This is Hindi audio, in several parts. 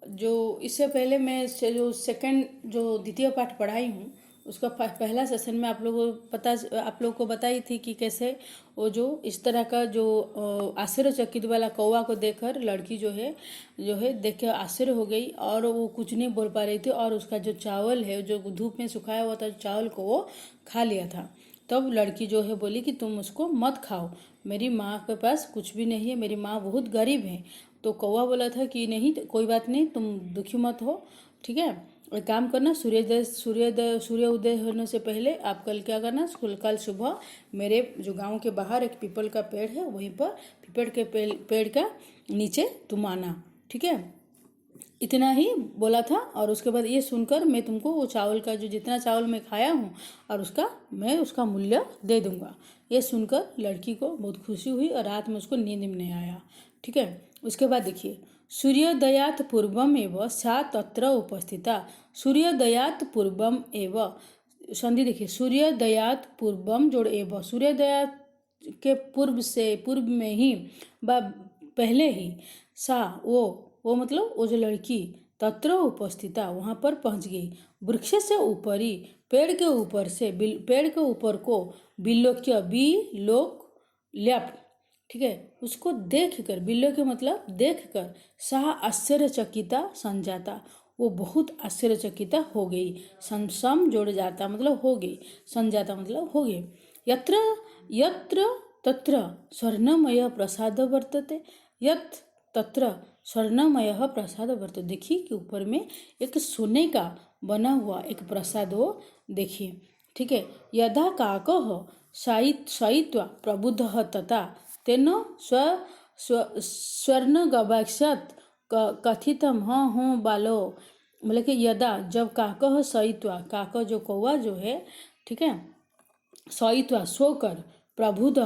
जो इससे पहले मैं जो सेकंड जो द्वितीय पाठ पढ़ाई हूँ उसका पहला सेशन में आप लोगों को बताई थी कि कैसे वो जो इस तरह का जो आश्चर्यचकित वाला कौवा को देखकर लड़की जो है देख के आश्चर्य हो गई और वो कुछ नहीं बोल पा रही थी और उसका जो चावल है जो धूप में सुखाया हुआ था चावल को वो खा लिया था। तब लड़की जो है बोली कि तुम उसको मत खाओ, मेरी माँ के पास कुछ भी नहीं है, मेरी माँ बहुत गरीब है। तो कौवा बोला था कि नहीं कोई बात नहीं, तुम दुखी मत हो, ठीक है। एक काम करना, सूर्य उदय होने से पहले आप कल क्या करना, कल सुबह मेरे जो गांव के बाहर एक पीपल का पेड़ है वहीं पर पीपल के पेड़ का नीचे तुम आना, ठीक है। इतना ही बोला था और उसके बाद ये सुनकर मैं तुमको वो चावल का जो जितना चावल मैं खाया हूँ और मैं उसका मूल्य दे दूंगा। ये सुनकर लड़की को बहुत खुशी हुई और रात में उसको नींद में नहीं आया, ठीक है। उसके बाद देखिए, सूर्योदयात पूर्वम एव सा तत्र उपस्थिता। सूर्योदयात पूर्वम एव, संधि देखिए, सूर्योदयात पूर्वम जोड़ एव, सूर्योदयात के पूर्व में ही व पहले ही सा वो मतलब वो जो लड़की तत्र उपस्थिता वहाँ पर पहुँच गई। वृक्ष से ऊपरी, पेड़ के ऊपर को बिलोक्य बिलोक ल्याप, ठीक है, उसको देख कर, बिलोक्य मतलब देख कर, सह आश्चर्यचकिता संजाता, वो बहुत आश्चर्यचकिता हो गई। सम जोड़ जाता मतलब हो गई, संजाता मतलब हो गई। यत्र यत्र तत्र स्वर्णमय प्रसाद वर्तते, यत् तत्र स्वर्णमय प्रसाद वर्तते। देखिए कि ऊपर में एक सोने का बना हुआ एक प्रसाद हो, देखिए, ठीक है। यदा काकः शयित्वा प्रबुद्धः तथा तेन स्वर्ण गवाक्षत कथितम हाँ हाँ बालो, मतलब कि यदा जब काकः शयित्वा, काक जो कौवा जो है, ठीक है, शयित्वा सोकर, प्रबुध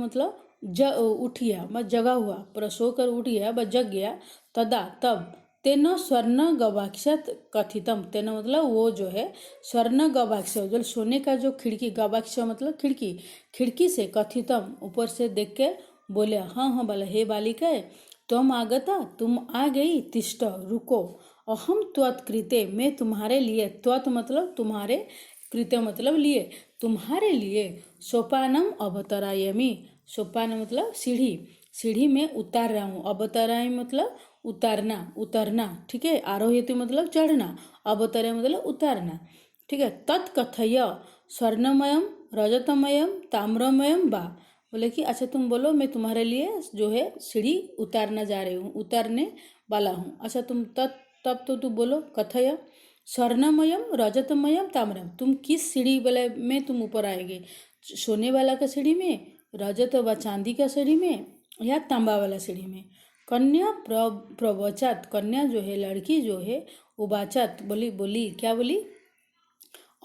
मतलब उठ गया व जगा हुआ, पर सोकर उठ गया व जग गया, तदा तब, तेन स्वर्ण गवाक्षत कथितम, तेन मतलब वो जो है स्वर्ण गवाक्ष जो सोने का जो खिड़की, गवाक्ष मतलब खिड़की, खिड़की से कथितम ऊपर से देख के बोले, हाँ हाँ बोला, हे बालिका तुम आगता, तुम आ गई, तिष्ठ रुको, अहम त्वत्कृते, मैं तुम्हारे लिए, त्वत मतलब तुम्हारे, कृत्य मतलब लिए, तुम्हारे लिए सोपानम अवतरायमी, सोपान मतलब सीढ़ी, सीढ़ी में उतार रहा हूँ, अवतरायमी मतलब उतारना, ठीक है। आरोहित मतलब चढ़ना, अवतराय मतलब उतारना, ठीक है। तत्कथय स्वर्णमयम रजतमयम ताम्रमयम बा, बोले कि अच्छा तुम बोलो, मैं तुम्हारे लिए जो है सीढ़ी उतारना जा रही हूँ, उतारने वाला हूँ। अच्छा तुम तब तो तू बोलो, कथय स्वर्णमयम रजतमयम ताम्रम, तुम किस सीढ़ी वाले में तुम ऊपर आएंगे, सोने वाला का सीढ़ी में, रजत व चांदी का सीढ़ी में, या तांबा वाला सीढ़ी में। कन्या प्रवचत, कन्या जो है लड़की जो है, उवाचत बोली क्या बोली,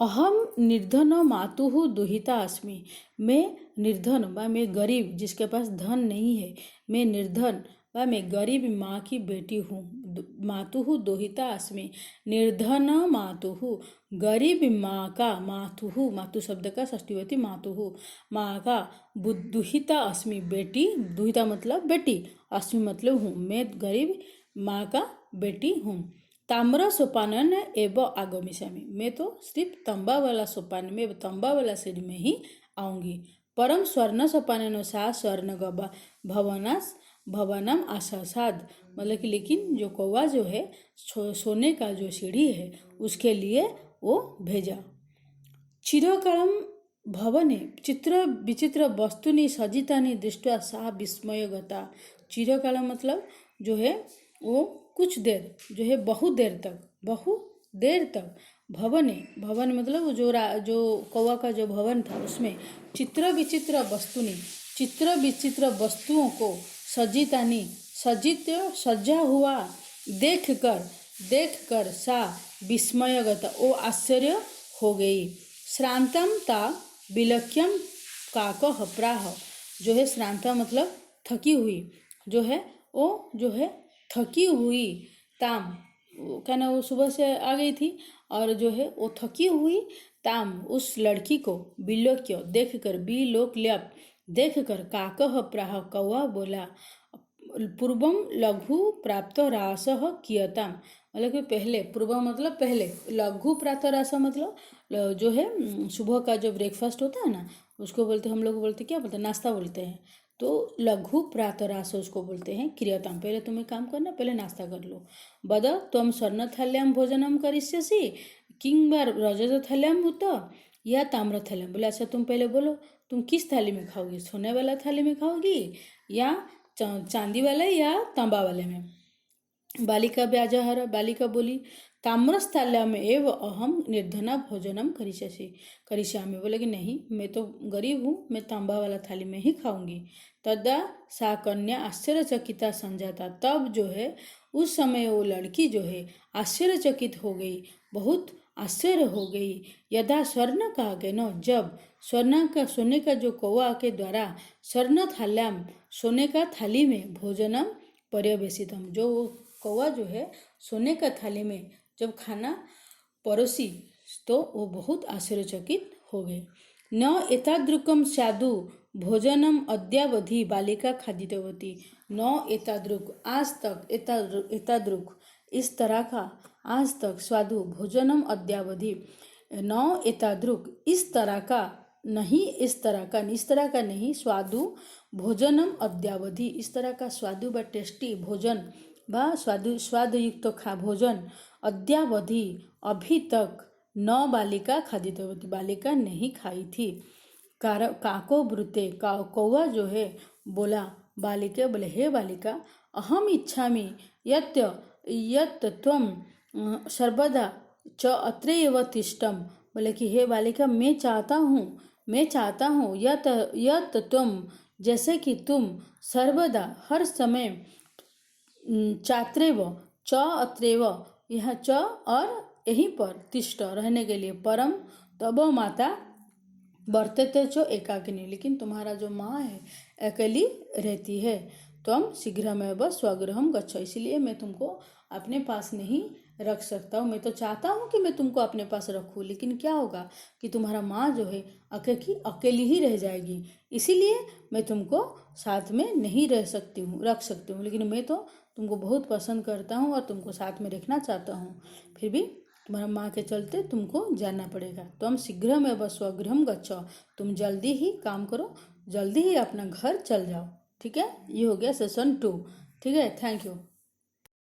अहम निर्धन मातुः दुहिता अस्मि, मैं निर्धन व मैं गरीब, जिसके पास धन नहीं है, मैं निर्धन व मैं गरीब माँ की बेटी हूँ। मातुः दुहिता अस्मि, निर्धन मातुः, गरीब माँ का, मातुः मातु शब्द का षष्ठीवती मातुः, माँ का, दुहिता अस्मि बेटी, दुहिता मतलब बेटी, अस्मि मतलब हूँ, मैं गरीब माँ का बेटी हूँ। ताम्र सोपानन एवं आगमिष्यामि, मैं तो सिर्फ तंबा वाला सोपान में, तंबा वाला सीढ़ी में ही आऊँगी। परम स्वर्ण सोपानन सा स्वर्ण गवा भवनम आशासाद, मतलब कि लेकिन जो कौवा जो है सोने का जो सीढ़ी है उसके लिए वो भेजा। चिरकालम भवने चित्र विचित्र वस्तुनि सज्जितानि दृष्ट्वा सा विस्मयगता, चिरकाल मतलब जो है वो कुछ देर, जो है बहुत देर तक भवन मतलब वो जो कौवा का जो भवन था उसमें चित्र विचित्र वस्तुओं को सज्जा हुआ देख कर सा विस्मयगत, वो आश्चर्य हो गई। श्रांतम ता विलक्ष्यम काकः प्राह, जो है श्रांता मतलब थकी हुई, जो है वो जो है थकी हुई, ताम कहना वो सुबह से आ गई थी और जो है वो थकी हुई, ताम उस लड़की को बिलोक्य देखकर, बिलोक ल्याप देखकर, काकः प्राह कौवा बोला, पूर्वम लघु प्राप्त रास कियताम, मतलब कि पहले, पूर्व मतलब पहले, लघु प्रातः रास मतलब जो है सुबह का जो ब्रेकफास्ट होता है ना, उसको बोलते, हम लोग बोलते, क्या बोलते हैं, नाश्ता बोलते हैं। तो लघु प्रातः रास उसको बोलते हैं क्रियताम, पहले तुम्हें काम करना, पहले नाश्ता कर लो। बद त्वं स्वर्णथाल्यां भोजनम करिष्यसि किंग बार रजतथाल्यां उत या ताम्रथाल्यां, बोले अच्छा तुम पहले बोलो तुम किस थाली में खाओगी, सोने वाला थाली में खाओगी या चांदी वाले या तांबा वाले में। बालिका व्याजहर, बालिका बोली ताम्रस्थाल्याम एव अहम निर्धना भोजनम करिष्यामि, बोले कि नहीं मैं तो गरीब हूँ, मैं तांबा वाला थाली में ही खाऊंगी। तदा सा कन्या आश्चर्यचकिता संजाता, तब जो है उस समय वो लड़की जो है आश्चर्यचकित हो गई, बहुत आश्चर्य हो गई। यदा स्वर्ण कहा गया न, जब स्वर्ण का, सोने का जो कौवा के द्वारा स्वर्ण थाल्याम, सोने का थाली में भोजनम पर्यवेशितम, जो वो कौवा जो है सोने का थाली में जब खाना परोसी तो वो बहुत आश्चर्यचकित हो गए। न एतादृकम स्यादु भोजनम अद्यावधि बालिका खादितवती, न एतादृक आज तक, एतादृक इस तरह का, आज तक स्वादु भोजनम अद्यावधि, न एतादृक इस तरह का नहीं, इस तरह का नहीं, स्वादु भोजनम अद्यावधि, इस तरह का स्वादु व टेस्टी भोजन व स्वादयुक्त भोजन अद्यावधि अभी तक न बालिका खादितवती, बालिका नहीं खाई थी। काको ब्रुते, कौवा जो है बोला बालिका, बोले हे बालिका अहम इच्छामि यत् यत् त्वं सर्वदा च अत्रैव तिष्ठम, बोले कि हे बालिका मैं चाहता हूँ यत् तुम, जैसे कि तुम सर्वदा हर समय चात्रेव च अत्रेव, यह च और यहीं पर तिष्ठ रहने के लिए, परम तब माता वर्तते चो एकाकिनी, लेकिन तुम्हारा जो माँ है अकेली रहती है। तुम शीघ्रमेव स्वगृहम गच्छ, इसलिए मैं तुमको अपने पास नहीं रख सकता हूँ। मैं तो चाहता हूँ कि मैं तुमको अपने पास रखूँ, लेकिन क्या होगा कि तुम्हारा माँ जो है अकेली ही रह जाएगी, इसीलिए मैं तुमको साथ में नहीं रख सकती हूँ, लेकिन मैं तो तुमको बहुत पसंद करता हूँ और तुमको साथ में रखना चाहता हूँ, फिर भी तुम्हारा माँ के चलते तुमको जाना पड़ेगा। तो हम शीघ्र में बस स्वगृहम गच्छ, तुम जल्दी ही काम करो, जल्दी ही अपना घर चल जाओ। ठीक है, ये हो गया सेशन 2। ठीक है, थैंक यू।